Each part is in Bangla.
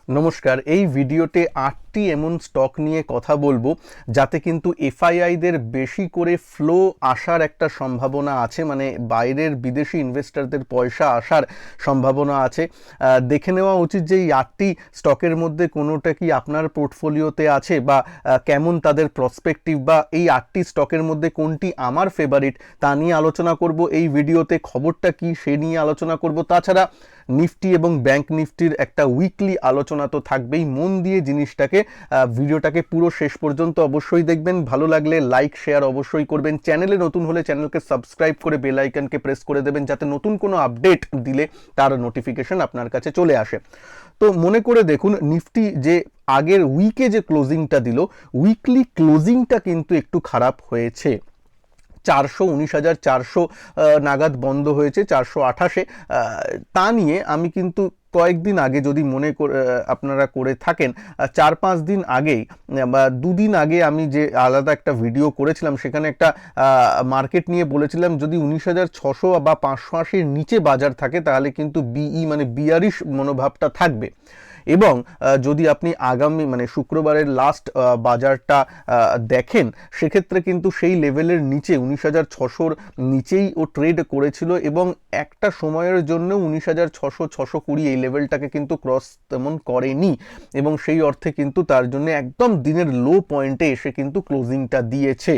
নমস্কার। এই ভিডিওতে 8টি এমন স্টক নিয়ে কথা বলবো যাতে কিন্তু এফআইআইদের বেশি করে ফ্লো আসার একটা সম্ভাবনা আছে, মানে বাইরের বিদেশি ইনভেস্টরদের পয়সা আসার সম্ভাবনা আছে। দেখে নেওয়া উচিত যে এই 8টি স্টকের মধ্যে কোনোটা কি আপনার পোর্টফোলিওতে আছে বা কেমন তাদের প্রসপেক্টিভ, বা এই 8টি স্টকের মধ্যে কোনটি আমার ফেভারিট তা নিয়ে আলোচনা করব এই ভিডিওতে। খবরটা কি সে নিয়ে আলোচনা করব। তাছাড়া নিফটি এবং ব্যাংক নিফটির একটা উইকলি আলোচনা তো থাকবেই। মন দিয়ে জিনিসটাকে ভিডিওটাকে পুরো শেষ পর্যন্ত অবশ্যই দেখবেন। ভালো লাগলে লাইক শেয়ার অবশ্যই করবেন। চ্যানেলে নতুন হলে চ্যানেলকে সাবস্ক্রাইব করে বেল আইকনকে প্রেস করে দেবেন যাতে নতুন কোনো আপডেট দিলে তার নোটিফিকেশন আপনার কাছে চলে আসে। তো মনে করে দেখুন, নিফটি যে আগের উইকে যে ক্লোজিংটা দিল, উইকলি ক্লোজিংটা কিন্তু একটু খারাপ হয়েছে। 419,400 নাগাদ বন্ধ হয়েছে, 428-এ। তা নিয়ে আমি কিন্তু কয়েকদিন আগে, যদি মনে আপনারা করে থাকেন, 4-5 দিন আগেই বা 2 দিন আগে আমি যে আলাদা একটা ভিডিও করেছিলাম, সেখানে একটা মার্কেট নিয়ে বলেছিলাম যদি 19,600 বা 580-র নিচে বাজার থাকে তাহলে কিন্তু মানে বিয়ারিশ মনোভাবটা থাকবে। এবং যদি আপনি আগামী মানে শুক্রবারের লাস্ট বাজারটা দেখেন, সেক্ষেত্রে কিন্তু সেই লেভেলের নিচে 19,600-র নিচেই ও ট্রেড করেছিল এবং একটা সময়ের জন্য 19,600-620 এই লেভেলটাকে কিন্তু ক্রস তেমন করেনি, এবং সেই অর্থে কিন্তু তার জন্য একদম দিনের লো পয়েন্টে এসে কিন্তু ক্লোজিংটা দিয়েছে।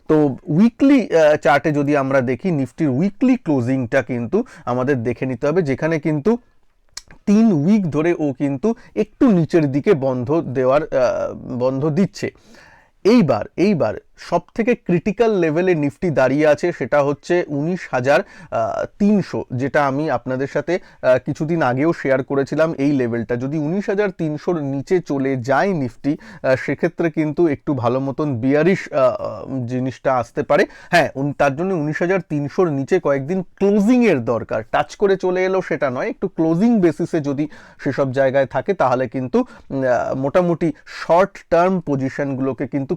তো উইকলি চার্টে যদি আমরা দেখি, নিফটির উইকলি ক্লোজিংটা কিন্তু আমাদের দেখে নিতে হবে, যেখানে কিন্তু 3 উইক ধরে ও কিন্তু একটু নিচের দিকে বন্ধ দিচ্ছে। এইবার সব থেকে ক্রিটিক্যাল লেভেলে নিফটি দাঁড়িয়ে আছে, সেটা হচ্ছে 19,300, যেটা আমি আপনাদের সাথে কিছুদিন আগেও শেয়ার করেছিলাম। এই লেভেলটা যদি 19,300-র নিচে চলে যায় নিফটি, সেক্ষেত্রে কিন্তু একটু ভালো মতন বিয়ারিশ জিনিসটা আসতে পারে। হ্যাঁ, তার জন্য 19,300-র নিচে কয়েকদিন ক্লোজিংয়ের দরকার। টাচ করে চলে এলো সেটা নয়, একটু ক্লোজিং বেসিসে যদি সেসব জায়গায় থাকে তাহলে কিন্তু মোটামুটি শর্ট টার্ম পজিশনগুলোকে কিন্তু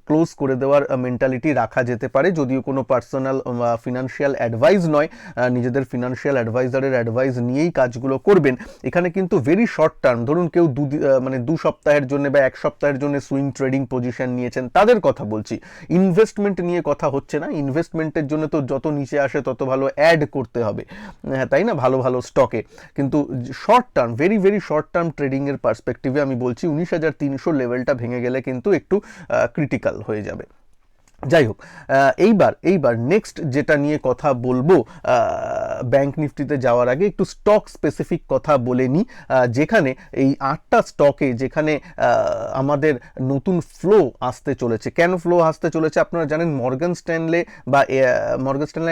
ক্লোজ করে দেওয়ার মেন্টালিটি রাখা যেতে পারে। যদিও কোনো পার্সোনাল ফিনান্সিয়াল অ্যাডভাইস নয়, নিজেদের ফিনান্সিয়াল অ্যাডভাইজারের অ্যাডভাইস নিয়েই কাজগুলো করবেন। এখানে কিন্তু ভেরি শর্ট টার্ম, ধরুন কেউ 2 সপ্তাহের জন্য বা 1 সপ্তাহের জন্য সুইং ট্রেডিং পজিশন নিয়েছেন, তাদের কথা বলছি। ইনভেস্টমেন্ট নিয়ে কথা হচ্ছে না। ইনভেস্টমেন্টের জন্য তো যত নিচে আসে তত ভালো অ্যাড করতে হবে, হ্যাঁ তাই না, ভালো ভালো স্টকে। কিন্তু short term, very short term ট্রেডিংয়ের পার্সপেক্টিভে আমি বলছি 19,300 লেভেলটা ভেঙে গেলে কিন্তু একটু ক্রিটিক্যাল হয়ে যাবে। যাই হোক, এইবার নেক্সট যেটা নিয়ে কথা বলবো, ব্যাংক নিফটিতে যাওয়ার আগে একটু স্টক স্পেসিফিক কথা বলে নিই। যেখানে এই 8টা স্টকে যেখানে আমাদের নতুন ফ্লো আসতে চলেছে। কেন ফ্লো আসতে চলেছে আপনারা জানেন, মর্গান স্ট্যানলে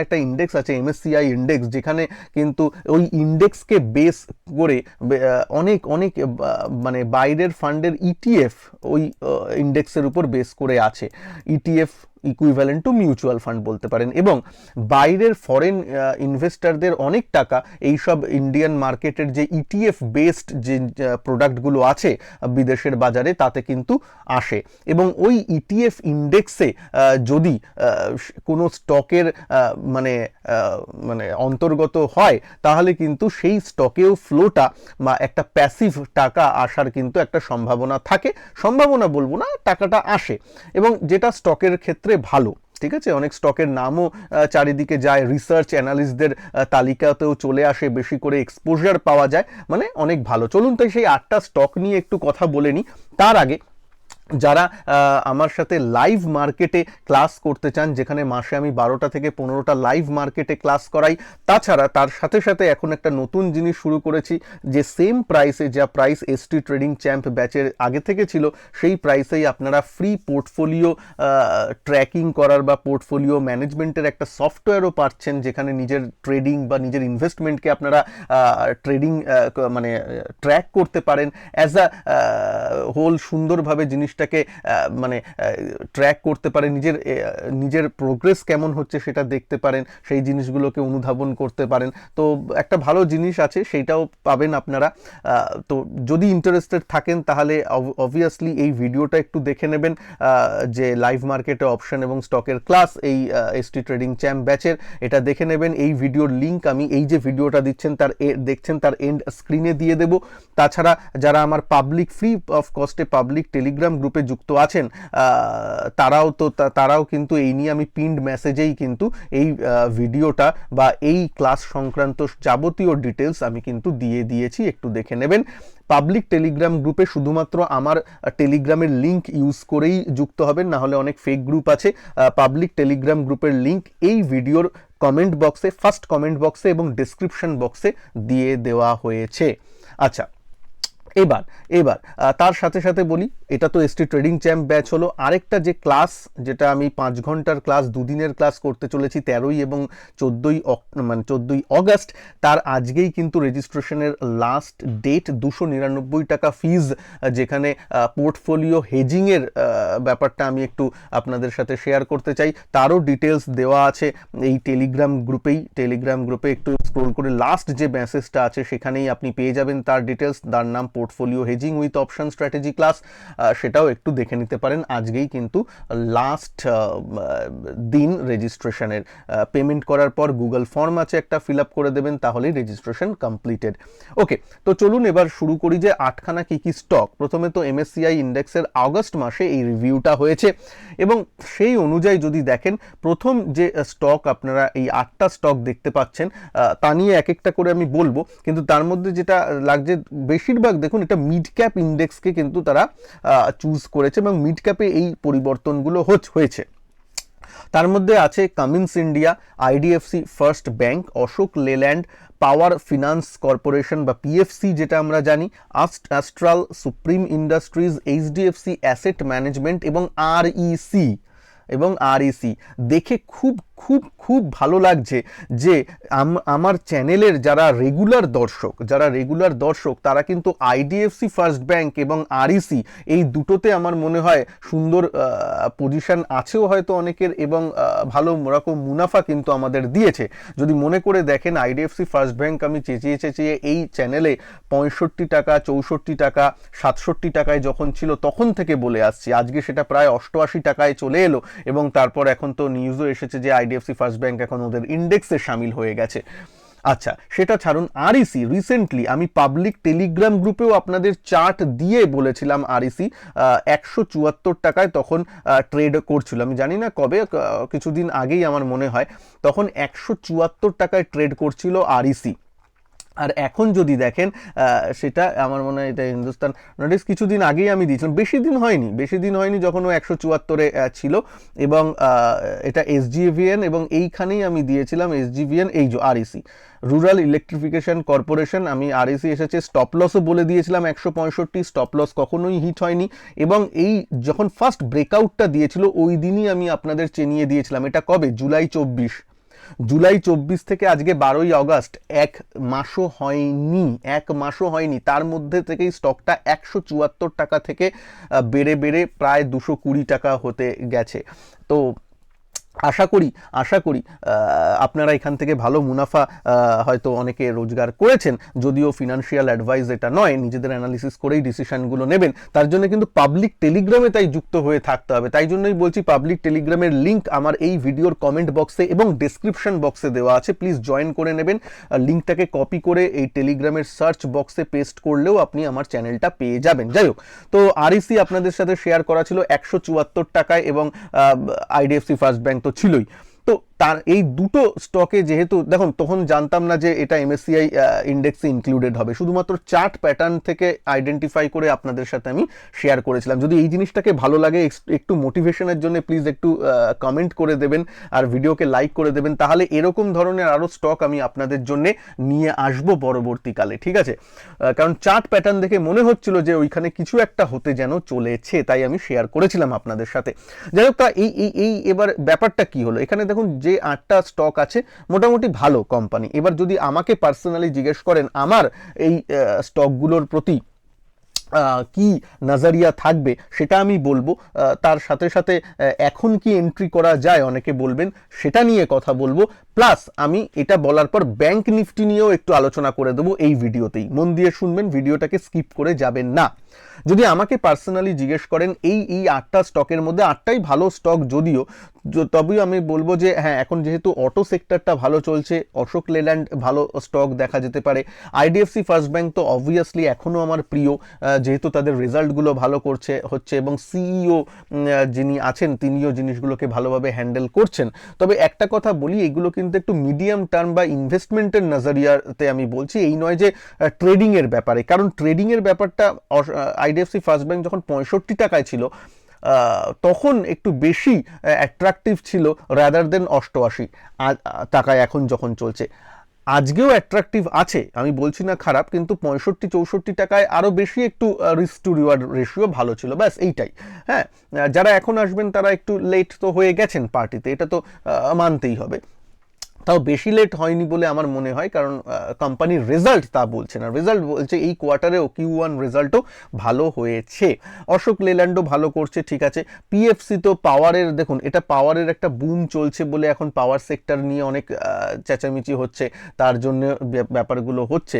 একটা ইন্ডেক্স আছে, MSCI ইন্ডেক্স, যেখানে কিন্তু ওই ইন্ডেক্সকে বেস করে অনেক মানে বাইরের ফান্ডের ETF ওই ইন্ডেক্সের উপর বেস করে আছে। ETF equivalent to mutual fund বলতে পারেন, এবং বাইরের ফরেন ইনভেস্টরদের অনেক টাকা এইসব ইন্ডিয়ান মার্কেটের যে ETF বেসড যে প্রোডাক্টগুলো আছে বিদেশের বাজারে তাতে কিন্তু আসে। এবং ওই ETF ইন্ডেক্সে যদি কোনো স্টকের মানে অন্তর্গত হয়, তাহলে কিন্তু সেই স্টকেও ফ্লোটা বা একটা প্যাসিভ টাকা আসার কিন্তু একটা সম্ভাবনা থাকে। সম্ভাবনা বলবো না, টাকাটা আসে, এবং যেটা স্টকের ক্ষেত্রে ভালো। ঠিক আছে, অনেক স্টকের নামও চারিদিকে যায়, রিসার্চ অ্যানালিস্টদের তালিকাতেও চলে আসে, বেশি করে এক্সপোজার পাওয়া যায়, মানে অনেক ভালো। চলুন তাই সেই 8টা স্টক নিয়ে একটু কথা বলে নিই। তার আগে যারা আমার সাথে লাইভ মার্কেটে ক্লাস করতে চান, যেখানে মাসে আমি 12টা থেকে 15টা লাইভ মার্কেটে ক্লাস করাই, তাছাড়া তার সাথে সাথে এখন একটা নতুন জিনিস শুরু করেছি, যে সেম প্রাইসে, যা প্রাইস ST ট্রেডিং চ্যাম্প ব্যাচের আগে থেকে ছিল, সেই প্রাইসেই আপনারা ফ্রি পোর্টফোলিও ট্র্যাকিং করার বা পোর্টফোলিও ম্যানেজমেন্টের একটা সফটওয়্যারও পাচ্ছেন, যেখানে নিজের ট্রেডিং বা নিজের ইনভেস্টমেন্টকে আপনারা ট্রেডিং মানে ট্র্যাক করতে পারেন। অ্যাজ আ হোল সুন্দরভাবে জিনিস জিনিসটাকে মানে ট্র্যাক করতে পারেন, নিজের প্রোগ্রেস কেমন হচ্ছে সেটা দেখতে পারেন, সেই জিনিসগুলোকে অনুধাবন করতে পারেন। তো একটা ভালো জিনিস আছে, সেইটাও পাবেন আপনারা। তো যদি ইন্টারেস্টেড থাকেন তাহলে অবভিয়াসলি এই ভিডিওটা একটু দেখে নেবেন, যে লাইভ মার্কেটে অপশন এবং স্টকের ক্লাস এই এসটি ট্রেডিং চ্যাম্প ব্যাচের, এটা দেখে নেবেন। এই ভিডিওর লিঙ্ক আমি এই যে ভিডিওটা দেখছেন তার এন্ড স্ক্রিনে দিয়ে দেব। তাছাড়া যারা আমার পাবলিক ফ্রি অফ কস্টে পাবলিক টেলিগ্রাম গ্রুপে যুক্ত আছেন, তারাও কিন্তু এই নিয়ে আমি পিন্ড মেসেজেই কিন্তু এই ভিডিওটা বা এই ক্লাস সংক্রান্ত যাবতীয় ডিটেলস আমি কিন্তু দিয়ে দিয়েছি, একটু দেখে নেবেন। পাবলিক টেলিগ্রাম গ্রুপে শুধুমাত্র আমার টেলিগ্রামের লিঙ্ক ইউজ করেই যুক্ত হবেন, না হলে অনেক ফেক গ্রুপ আছে। পাবলিক টেলিগ্রাম গ্রুপের লিঙ্ক এই ভিডিওর কমেন্ট বক্সে, ফার্স্ট কমেন্ট বক্সে এবং ডেসক্রিপশন বক্সে দিয়ে দেওয়া হয়েছে। আচ্ছা, এবার তার সাথে সাথে বলি, এটা তো এসটি ট্রেডিং চ্যাম্প ব্যাচ হলো। আরেকটা যে ক্লাস, যেটা আমি 5 ঘন্টার ক্লাস, দুদিনের ক্লাস করতে চলেছি 13 এবং 14 অগস্ট, তার আজকেই কিন্তু রেজিস্ট্রেশনের লাস্ট ডেট। 299 টাকা ফিজ, যেখানে পোর্টফোলিও হেজিংয়ের ব্যাপারটা আমি একটু আপনাদের সাথে শেয়ার করতে চাই। তারও ডিটেলস দেওয়া আছে এই টেলিগ্রাম গ্রুপে একটু স্ক্রোল করে লাস্ট যে মেসেজটা আছে সেখানেই আপনি পেয়ে যাবেন তার ডিটেলস। তার নাম portfolio hedging with option strategy class, সেটাও একটু দেখে নিতে পারেন। আজকেই কিন্তু লাস্ট দিন রেজিস্ট্রেশনের। পেমেন্ট করার পর গুগল ফর্ম আছে, একটা ফিল আপ করে দেবেন, তাহলেই রেজিস্ট্রেশন কমপ্লিটেড। ওকে, তো চলুন এবার শুরু করি যে 8খানা কি স্টক। প্রথমে তো MSCI ইন্ডেক্সের আগস্ট মাসে এই রিভিউটা হয়েছে, এবং সেই অনুযায়ী যদি দেখেন, প্রথম যে স্টক আপনারা এই 8টা স্টক দেখতে পাচ্ছেন, তা নিয়ে এক একটা করে আমি বলবো, কিন্তু তার মধ্যে যেটা লাগছে বেশিরভাগ, দেখুন এটা মিড ক্যাপ ইন্ডেক্সকে কিন্তু তারা চুজ করেছে, এবং মিড ক্যাপে এই পরিবর্তনগুলো হয়েছে। তার মধ্যে আছে Cummins India, IDFC First Bank, Ashok Leyland Power Finance Corporation বা PFC যেটা আমরা জানি, Astral, Supreme Industries, HDFC Asset Management এবং REC। দেখে খুব খুব খুব ভালো লাগছে যে আমার চ্যানেলের যারা রেগুলার দর্শক তারা কিন্তু IDFC ফার্স্ট ব্যাংক এবং REC এই দুটোতে আমার মনে হয় সুন্দর পজিশন আছেও হয়তো অনেকের, এবং ভালো রকম মুনাফা কিন্তু আমাদের দিয়েছে। যদি মনে করে দেখেন, IDFC ফার্স্ট ব্যাংক আমি চেঁচিয়ে এই চ্যানেলে 65 টাকা, 64 টাকা, 67 টাকায় যখন ছিল তখন থেকে বলে আসছি, আজকে সেটা প্রায় 88 টাকায় চলে এলো, এবং তারপর এখন তো নিউজও এসেছে যে IDFC ফার্স্ট ব্যাংক এখন ওদের ইন্ডেক্সে শামিল হয়ে গেছে। আচ্ছা, সেটা ছাড়ুন, REC রিসেন্টলি আমি পাবলিক টেলিগ্রাম গ্রুপেও আপনাদের চার্ট দিয়ে বলেছিলাম REC 174 টাকায় তখন ট্রেড করছিল। আমি জানি না কবে, কিছুদিন আগেই আমার মনে হয়, তখন 174 টাকায় ট্রেড করছিল REC। আর এখন যদি দেখেন, সেটা আমার মনে হয় এটা হিন্দুস্তান নোটিস কিছুদিন আগেই আমি দিয়েছিলাম, বেশি দিন হয়নি যখন ও 174-এ ছিল, এবং এটা SGVN, এবং এইখানেই আমি দিয়েছিলাম SGVN, এই যে REC রুরাল ইলেকট্রিফিকেশন কর্পোরেশন। আমি REC এসেছে, স্টপ লসও বলে দিয়েছিলাম 165, স্টপ লস কখনোই হিট হয়নি, এবং এই যখন ফার্স্ট ব্রেকআউটটা দিয়েছিল ওই দিনই আমি আপনাদের চেনিয়ে দিয়েছিলাম। এটা কবে? জুলাই 24 থেকে আজকে 12ই অগস্ট, এক মাসও হয়নি, তার মধ্যে থেকেই স্টকটা 174 টাকা থেকে বেড়ে প্রায় 220 টাকা হতে গেছে। তো আশা করি আপনারা এখান থেকে ভালো মুনাফা হয়তো অনেকে রোজগার করেছেন, যদিও ফিনান্সিয়াল অ্যাডভাইস এটা নয়, নিজেদের অ্যানালিসিস করেই ডিসিশনগুলো নেবেন। তার জন্য কিন্তু পাবলিক টেলিগ্রামে তাই যুক্ত হয়ে থাকতে হবে। তাই জন্যই বলছি, পাবলিক টেলিগ্রামের লিঙ্ক আমার এই ভিডিওর কমেন্ট বক্সে এবং ডেসক্রিপশন বক্সে দেওয়া আছে, প্লিজ জয়েন করে নেবেন। লিঙ্কটাকে কপি করে এই টেলিগ্রামের সার্চ বক্সে পেস্ট করলেও আপনি আমার চ্যানেলটা পেয়ে যাবেন। যাই হোক, তো REC আপনাদের সাথে শেয়ার করা ছিল 174 টাকায়, এবং IDFC ফার্স্ট ব্যাংক তো ছিলই। তো তার এই দুটো স্টকে যেহেতু দেখুন, তখন জানতাম না যে এটা MSCI ইন্ডেক্সে ইনক্লুডেড হবে, শুধুমাত্র চার্ট প্যাটার্ন থেকে আইডেন্টিফাই করে আপনাদের সাথে আমি শেয়ার করেছিলাম। যদি এই জিনিসটাকে ভালো লাগে, একটু মোটিভেশনের জন্য প্লিজ একটু কমেন্ট করে দেবেন আর ভিডিওকে লাইক করে দেবেন, তাহলে এরকম ধরনের আরও স্টক আমি আপনাদের জন্য নিয়ে আসবো পরবর্তীকালে, ঠিক আছে? কারণ চার্ট প্যাটার্ন দেখে মনে হচ্ছিল যে ওইখানে কিছু একটা হতে যেন চলেছে, তাই আমি শেয়ার করেছিলাম আপনাদের সাথে। যাই হোক, তা এই এবার ব্যাপারটা কি হলো, এখানে দেখুন যে 8টা স্টক আছে মোটামুটি ভালো কোম্পানি। এবার যদি আমাকে পার্সোনালি জিজ্ঞেস করেন, আমার এই স্টকগুলোর প্রতি কি নজরিয়া থাকবে সেটা আমি বলবো। তার সাথে সাথে এখন কি এন্ট্রি করা যায় অনেকে বলবেন, সেটা নিয়ে কথা বলবো। প্লাস আমি এটা বলার পর ব্যাংক নিফটি নিয়েও একটু আলোচনা করে দেবো এই ভিডিওতেই। মন দিয়ে শুনবেন, ভিডিওটাকে স্কিপ করে যাবেন না। যদি আমাকে পার্সোনালি জিজ্ঞেস করেন এই 8টা স্টকের মধ্যে 8টাই ভালো স্টক, যদিও তবেও আমি বলবো যে হ্যাঁ, এখন যেহেতু অটো সেক্টরটা ভালো চলছে, অশোক লেল্যান্ড ভালো স্টক দেখা যেতে পারে। আইডিএফসি ফার্স্ট ব্যাংক তো অবভিয়াসলি এখনও আমার প্রিয়, যেহেতু তাদের রেজাল্টগুলো ভালো হচ্ছে এবং সিইও যিনি আছেন তিনিও জিনিসগুলোকে ভালোভাবে হ্যান্ডেল করছেন। তবে একটা কথা বলি, এগুলো কিন্তু একটু মিডিয়াম টার্ম বা ইনভেস্টমেন্টের নজরিয়াতে আমি বলছি, এই নয় যে ট্রেডিংয়ের ব্যাপারে। কারণ ট্রেডিংয়ের ব্যাপারটা আইডিএফসি ফার্স্ট ব্যাংক যখন 65 টাকায় ছিল তখন একটু বেশি অ্যাট্রাকটিভ ছিল রাদার দেন 88 টাকায় এখন যখন চলছে। আজকেও অ্যাট্রাকটিভ আছে, আমি বলছি না খারাপ, কিন্তু 65-64 টাকায় আরও বেশি একটু রিস্ক টু রিওয়ার্ড রেশিও ভালো ছিল, ব্যাস এইটাই। হ্যাঁ, যারা এখন আসবেন তারা একটু লেট তো হয়ে গেছেন পার্টিতে, এটা তো মানতেই হবে। তাও বেশি লেট হয়নি বলে আমার মনে হয়, কারণ কোম্পানির রেজাল্ট তা বলছে না, রেজাল্ট বলছে এই কোয়ার্টারেও Q1 রেজাল্টও ভালো হয়েছে। অশোক লেল্যান্ডও ভালো করছে, ঠিক আছে। পিএফসি তো পাওয়ারের, দেখুন এটা পাওয়ারের একটা বুম চলছে বলে এখন পাওয়ার সেক্টর নিয়ে অনেক চেঁচামেচি হচ্ছে, তার জন্য ব্যাপারগুলো হচ্ছে,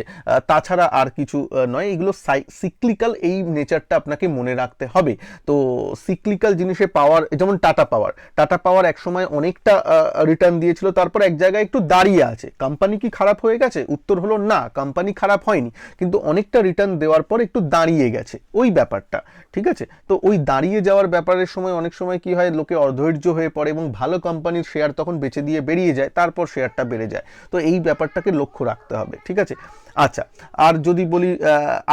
তাছাড়া আর কিছু নয়। এগুলো সিক্লিক্যাল, এই নেচারটা আপনাকে মনে রাখতে হবে। তো সিক্লিক্যাল জিনিসে পাওয়ার, যেমন টাটা পাওয়ার একসময় অনেকটা রিটার্ন দিয়েছিল, তারপর এক জায়গায় একটু দাঁড়িয়ে আছে। কোম্পানি কি খারাপ হয়ে গেছে? উত্তর হলো না, কোম্পানি খারাপ হয়নি, কিন্তু অনেকটা রিটার্ন দেওয়ার পর একটু দাঁড়িয়ে গেছে, ওই ব্যাপারটা, ঠিক আছে। তো ওই দাঁড়িয়ে যাওয়ার ব্যাপারের সময় অনেক সময় কি হয়, লোকে অধৈর্য হয়ে পড়ে এবং ভালো কোম্পানির শেয়ার তখন বেচে দিয়ে বেরিয়ে যায়, তারপর শেয়ারটা বেড়ে যায়। তো এই ব্যাপারটাকে লক্ষ্য রাখতে হবে, ঠিক আছে। আচ্ছা, আর যদি বলি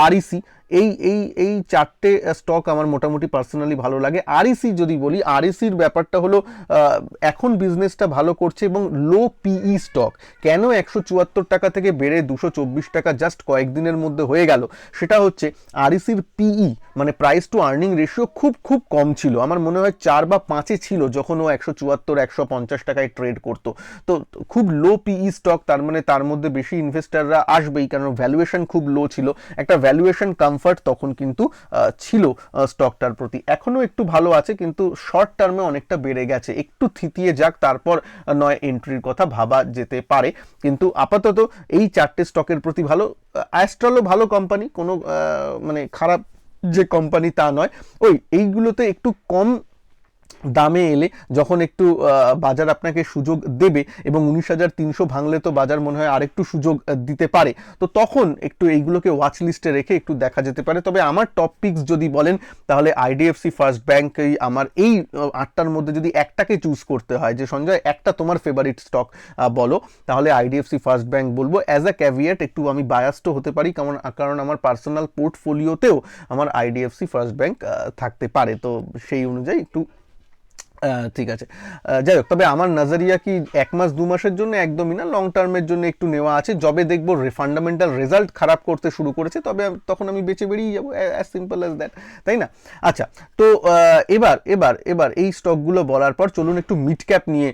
আরইসি, এই এই এই 4টে স্টক আমার মোটামুটি পার্সোনালি ভালো লাগে। আরইসি যদি বলি, আরইসির ব্যাপারটা হলো এখন বিজনেসটা ভালো করছে এবং লো পিই স্টক। কেন 174 টাকা থেকে বেড়ে 224 টাকা জাস্ট কয়েকদিনের মধ্যে হয়ে গেল, সেটা হচ্ছে আরইসির পিই মানে প্রাইস টু আর্নিং রেশিও খুব খুব কম ছিল। আমার মনে হয় 4 বা 5-এ ছিল যখন ও 174-150 টাকায় ট্রেড করতো। তো খুব লো পিই স্টক, তার মানে তার মধ্যে বেশি ইনভেস্টাররা আসবেই, কারণ ভ্যালুয়েশন খুব লো ছিল, একটা ভ্যালুয়েশন কমফর্ট তখন কিন্তু ছিল স্টকটার প্রতি। এখনো একটু ভালো আছে, কিন্তু শর্ট টার্মে অনেকটা বেড়ে গেছে, একটু থিতিয়ে যাক, তারপর নয় এন্ট্রির কথা ভাবা যেতে পারে। কিন্তু আপাতত এই 4টে স্টকের প্রতি ভালো। অ্যাস্ট্রালও ভালো কোম্পানি, কোনো মানে খারাপ যে কোম্পানি তা নয়। এইগুলোতে একটু কম দামে এলে, যখন একটু বাজার আপনাকে সুযোগ দেবে, এবং 19,300 ভাঙলে তো বাজার মনে হয় আরেকটু সুযোগ দিতে পারে, তো তখন একটু এইগুলোকে ওয়াচ লিস্টে রেখে একটু দেখা যেতে পারে। তবে আমার টপ পিকস যদি বলেন, তাহলে আইডিএফসি ফার্স্ট ব্যাংকই আমার, এই 8টার মধ্যে যদি একটাকে চুজ করতে হয় যে সঞ্জয় একটা তোমার ফেভারিট স্টক বলো, তাহলে আইডিএফসি ফার্স্ট ব্যাংক বলবো। অ্যাজ আ ক্যাভিয়েট একটু আমি বায়াসড হতে পারি, কারণ আমার পার্সোনাল পোর্টফোলিওতেও আমার আইডিএফসি ফার্স্ট ব্যাংক থাকতে পারে, তো সেই অনুযায়ী একটু ঠিক আছে। যাই হোক, তবে আমার নজরিয়া কি 1 মাস 2 মাসের জন্য একদমই না, লং টার্মের জন্য একটু নেওয়া আছে। যবে দেখবো ফান্ডামেন্টাল রেজাল্ট খারাপ করতে শুরু করেছে, তবে তখন আমি বেঁচে বেরিয়ে যাবো, অ্যাজ সিম্পল অ্যাজ দ্যাট, তাই না? আচ্ছা, তো এবার এই স্টকগুলো বলার পর চলুন একটু মিড ক্যাপ নিয়ে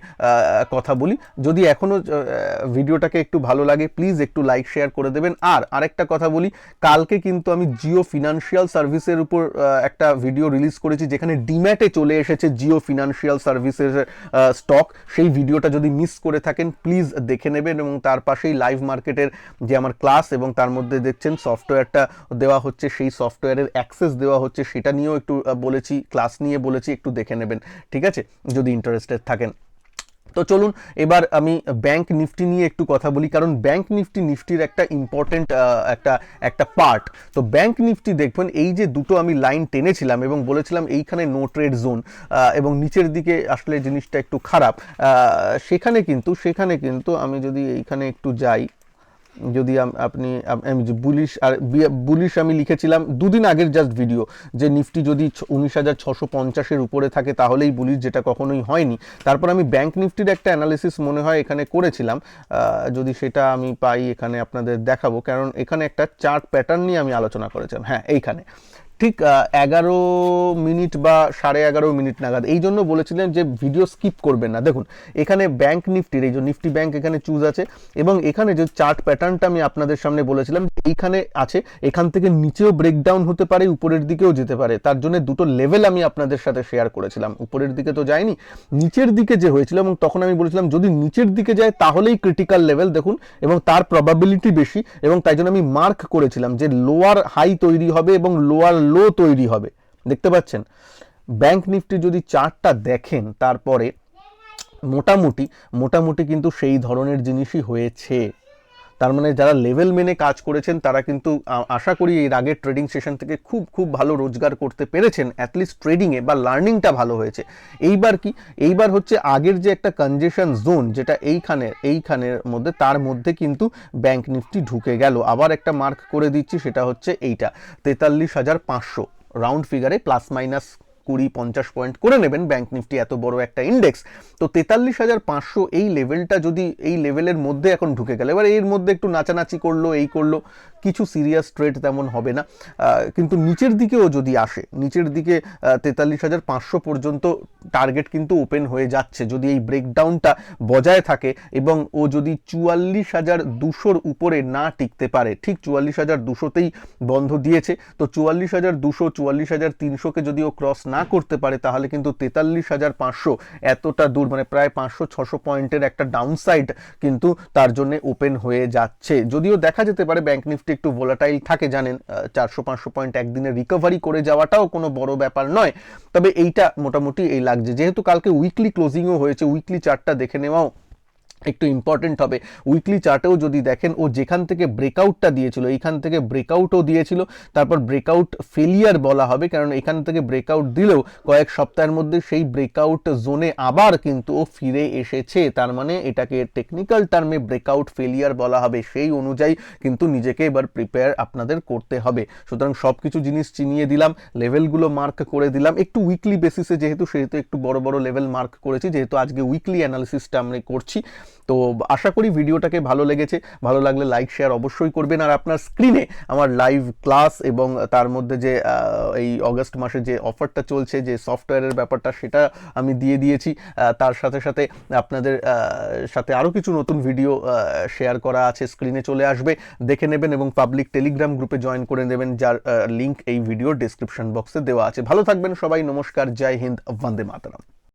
কথা বলি। যদি এখনও ভিডিওটাকে একটু ভালো লাগে, প্লিজ একটু লাইক শেয়ার করে দেবেন। আর আরেকটা কথা বলি, কালকে কিন্তু আমি জিও ফিনান্সিয়াল সার্ভিসের উপর একটা ভিডিও রিলিজ করেছি, যেখানে ডিম্যাটে চলে এসেছে জিও ফিনান্সিয়াল সার্ভিসের স্টক। সেই ভিডিওটা যদি মিস করে থাকেন প্লিজ দেখে নেবেন, এবং তার পাশেই লাইভ মার্কেটের যে আমার ক্লাস, এবং তার মধ্যে দেখছেন সফটওয়্যারটা দেওয়া হচ্ছে, সেই সফটওয়্যারের অ্যাক্সেস দেওয়া হচ্ছে, সেটা নিয়েও একটু বলেছি, ক্লাস নিয়ে বলেছি, একটু দেখে নেবেন, ঠিক আছে, যদি ইন্টারেস্টেড থাকেন। তো চলুন এবার আমি ব্যাংক নিফটি নিয়ে একটু কথা বলি, কারণ ব্যাংক নিফটির একটা ইম্পর্টেন্ট একটা পার্ট। তো ব্যাংক নিফটি দেখবেন, এই যে দুটো আমি লাইন টেনেছিলাম এবং বলেছিলাম এইখানে নো ট্রেড জোন, এবং নিচের দিকে আসলে জিনিসটা একটু খারাপ, সেখানে কিন্তু আমি যদি এইখানে একটু যাই, যদি আপনি বুলিশ আমি লিখেছিলাম 2 দিন আগের জাস্ট ভিডিও, যে নিফটি যদি 19,650-এর উপরে থাকে তাহলেই বুলিশ, যেটা কখনোই হয়নি। তারপর আমি ব্যাংক নিফটির একটা অ্যানালিসিস মনে হয় এখানে করেছিলাম, যদি সেটা আমি পাই এখানে আপনাদের দেখাবো, কারণ এখানে একটা চার্ট প্যাটার্ন নিয়ে আমি আলোচনা করেছিলাম, হ্যাঁ এইখানে, ঠিক 11 মিনিট বা 11:30 নাগাদ। এই জন্য বলেছিলেন যে ভিডিও স্কিপ করবেন না। দেখুন এখানে ব্যাংক নিফটির এই যে নিফটি ব্যাংক এখানে চুজ আছে, এবং এখানে যে চার্ট প্যাটার্নটা আমি আপনাদের সামনে বলেছিলাম এইখানে আছে, এখান থেকে নিচেও ব্রেকডাউন হতে পারে, উপরের দিকেও যেতে পারে। তার জন্য দুটো লেভেল আমি আপনাদের সাথে শেয়ার করেছিলাম। উপরের দিকে তো যায়নি, নিচের দিকে যে হয়েছিল, এবং তখন আমি বলেছিলাম যদি নিচের দিকে যায় তাহলেই ক্রিটিক্যাল লেভেল দেখুন, এবং তার প্রবাবিলিটি বেশি, এবং তাই জন্য আমি মার্ক করেছিলাম যে লোয়ার হাই তৈরি হবে এবং লোয়ার লো তৈরি হবে। দেখতে পাচ্ছেন ব্যাংক নিফটি যদি চার্টটা দেখেন তারপরে মোটামুটি কিন্তু সেই ধরনের জিনিসই হয়েছে। তার মানে যারা লেভেল মেনে কাজ করেছেন তারা কিন্তু আশা করি এর আগের ট্রেডিং সেশন থেকে খুব ভালো রোজগার করতে পেরেছেন, অ্যাটলিস্ট ট্রেডিংয়ে বা লার্নিংটা ভালো হয়েছে। এইবার হচ্ছে আগের যে একটা কনজেশন জোন যেটা এইখানের মধ্যে, তার মধ্যে কিন্তু ব্যাংক নিফটি ঢুকে গেল। আবার একটা মার্ক করে দিচ্ছি, সেটা হচ্ছে এইটা 43,500 রাউন্ড ফিগারে, প্লাস মাইনাস 20-50 পয়েন্ট করে নেবেন। ব্যাংক নিফটি এত বড় একটা ইন্ডেক্স, তো 43,500 এই লেভেলটা যদি এই লেভেলের মধ্যে এখন ঢুকে গেল, এবার এর মধ্যে একটু নাচানাচি করলো, কিছু সিরিয়াস ট্রেড তেমন হবে না, কিন্তু নিচের দিকেও যদি আসে, নিচের দিকে 43,500 পর্যন্ত টার্গেট কিন্তু ওপেন হয়ে যাচ্ছে যদি এই ব্রেকডাউনটা বজায় থাকে, এবং ও যদি 44,200 উপরে না টিকতে পারে। ঠিক 44,200তেই বন্ধ দিয়েছে, তো 44,200 44,300কে যদি ও ক্রস না করতে পারে তাহলে কিন্তু 43,500 এতটা দূর, মানে প্রায় 500-600 পয়েন্টের একটা ডাউনসাইড কিন্তু তার জন্য ওপেন হয়ে যাচ্ছে। যদিও দেখা যেতে পারে ব্যাংক নিফটি একটু ভোলাটাইল থাকে, জানেন 400-500 পয়েন্ট একদিনে রিকভারি করে যাওয়াটাও কোনো বড় ব্যাপার নয়, তবে এইটা মোটামুটি এই লাগছে। যেহেতু কালকে উইকলি ক্লোজিংও হয়েছে, উইকলি চার্টটা দেখে নেওয়াও একটু ইম্পর্টেন্ট হবে। উইকলি চার্টেও যদি দেখেন ও যেখান থেকে ব্রেকআউটটা দিয়েছিল, এইখান থেকে ব্রেকআউটও দিয়েছিল, তারপর ব্রেকআউট ফেলিয়ার বলা হবে, কারণ এখান থেকে ব্রেকআউট দিলেও কয়েক সপ্তাহের মধ্যে সেই ব্রেকআউট জোনে আবার কিন্তু ও ফিরে এসেছে। তার মানে এটাকে টেকনিক্যাল টার্মে ব্রেকআউট ফেলিয়ার বলা হবে। সেই অনুযায়ী কিন্তু নিজেকে এবার প্রিপেয়ার আপনাদের করতে হবে। সুতরাং সব কিছু জিনিস চিনিয়ে দিলাম, লেভেলগুলো মার্ক করে দিলাম একটু উইকলি বেসিসে, যেহেতু একটু বড় লেভেল মার্ক করেছি, যেহেতু আজকে উইকলি অ্যানালিসিসটা আমরা করছি। তো আশা করি ভিডিওটাকে ভালো লেগেছে, ভালো লাগলে লাইক শেয়ার অবশ্যই করবেন। আর আপনার স্ক্রিনে আমার লাইভ ক্লাস এবং তার মধ্যে যে এই অগস্ট মাসে যে অফারটা চলছে, যে সফটওয়্যারের ব্যাপারটা, সেটা আমি দিয়ে দিয়েছি। তার সাথে সাথে আপনাদের সাথে আরও কিছু নতুন ভিডিও শেয়ার করা আছে, স্ক্রিনে চলে আসবে, দেখে নেবেন, এবং পাবলিক টেলিগ্রাম গ্রুপে জয়েন করে নেবেন, যার লিঙ্ক এই ভিডিওর ডেসক্রিপশন বক্সে দেওয়া আছে। ভালো থাকবেন সবাই, নমস্কার, জয় হিন্দ, বন্দে মাতরম।